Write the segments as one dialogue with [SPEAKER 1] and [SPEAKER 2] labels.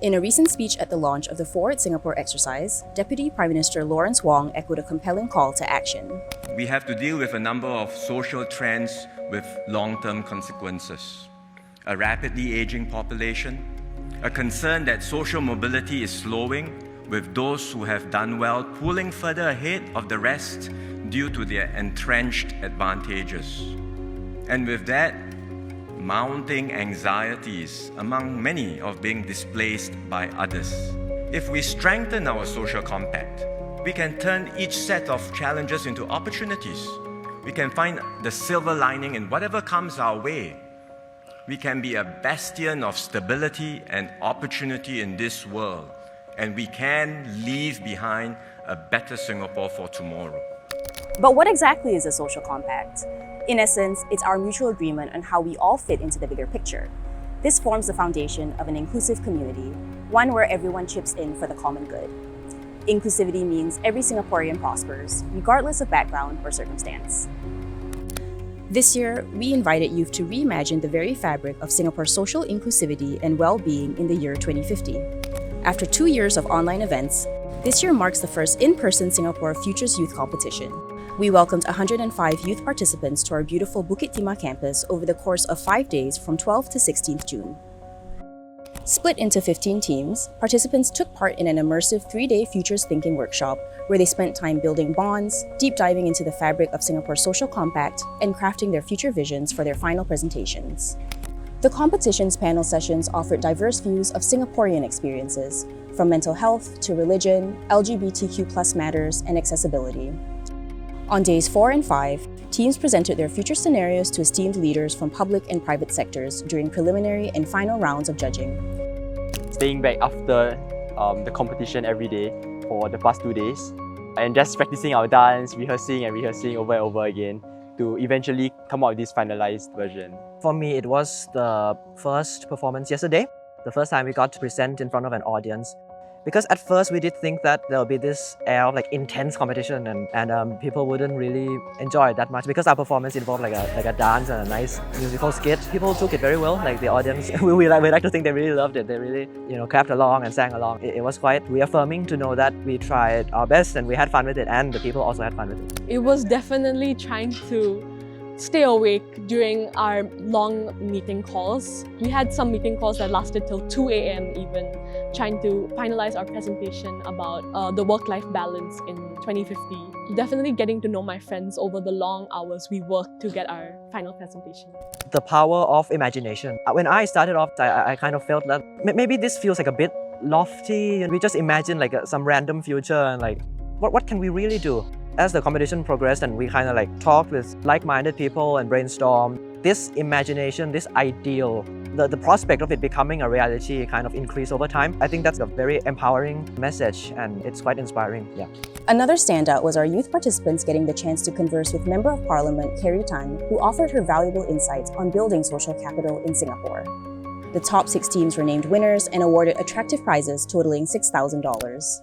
[SPEAKER 1] In a recent speech at the launch of the Forward Singapore exercise, Deputy Prime Minister Lawrence Wong echoed a compelling call to action.
[SPEAKER 2] We have to deal with a number of social trends with long-term consequences. A rapidly aging population, a concern that social mobility is slowing, with those who have done well pulling further ahead of the rest due to their entrenched advantages. And with that, mounting anxieties among many of being displaced by others. If we strengthen our social compact, we can turn each set of challenges into opportunities. We can find the silver lining in whatever comes our way. We can be a bastion of stability and opportunity in this world, and we can leave behind a better Singapore for tomorrow.
[SPEAKER 1] But what exactly is a social compact? In essence, it's our mutual agreement on how we all fit into the bigger picture. This forms the foundation of an inclusive community, one where everyone chips in for the common good. Inclusivity means every Singaporean prospers, regardless of background or circumstance. This year, we invited youth to reimagine the very fabric of Singapore's social inclusivity and well-being in the year 2050. After 2 years of online events, this year marks the first in-person Singapore Futures Youth Competition. We welcomed 105 youth participants to our beautiful Bukit Timah campus over the course of 5 days from 12th to 16th June. Split into 15 teams, participants took part in an immersive 3-day futures thinking workshop where they spent time building bonds, deep diving into the fabric of Singapore's social compact, and crafting their future visions for their final presentations. The competition's panel sessions offered diverse views of Singaporean experiences, from mental health to religion, LGBTQ+ matters, and accessibility. On days 4 and 5, teams presented their future scenarios to esteemed leaders from public and private sectors during preliminary and final rounds of judging.
[SPEAKER 3] Staying back after the competition every day for the past 2 days and just practicing our dance, rehearsing over and over again to eventually come out with this finalized version.
[SPEAKER 4] For me, it was the first performance yesterday, the first time we got to present in front of an audience. Because at first we did think that there will be this air of intense competition and people wouldn't really enjoy it that much because our performance involved like a dance and a nice musical skit. People took it very well, like the audience. we like to think they really loved it. They really clapped along and sang along. It was quite reaffirming to know that we tried our best and we had fun with it, and the people also had fun with it.
[SPEAKER 5] It was definitely trying to stay awake during our long meeting calls. We had some meeting calls that lasted till 2 a.m. even, trying to finalize our presentation about the work-life balance in 2050. Definitely getting to know my friends over the long hours we worked to get our final presentation.
[SPEAKER 4] The power of imagination. When I started off, I kind of felt that maybe this feels like a bit lofty. We just imagine some random future and what can we really do? As the competition progressed and we kind of talked with like-minded people and brainstormed, this imagination, this ideal, the prospect of it becoming a reality kind of increased over time. I think that's a very empowering message and it's quite inspiring. Yeah.
[SPEAKER 1] Another standout was our youth participants getting the chance to converse with Member of Parliament Carrie Tan, who offered her valuable insights on building social capital in Singapore. The top 6 teams were named winners and awarded attractive prizes totaling $6,000.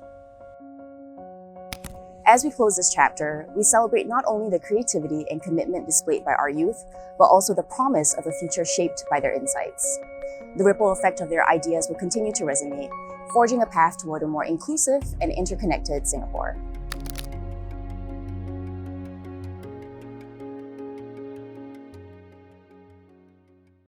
[SPEAKER 1] As we close this chapter, we celebrate not only the creativity and commitment displayed by our youth, but also the promise of a future shaped by their insights. The ripple effect of their ideas will continue to resonate, forging a path toward a more inclusive and interconnected Singapore.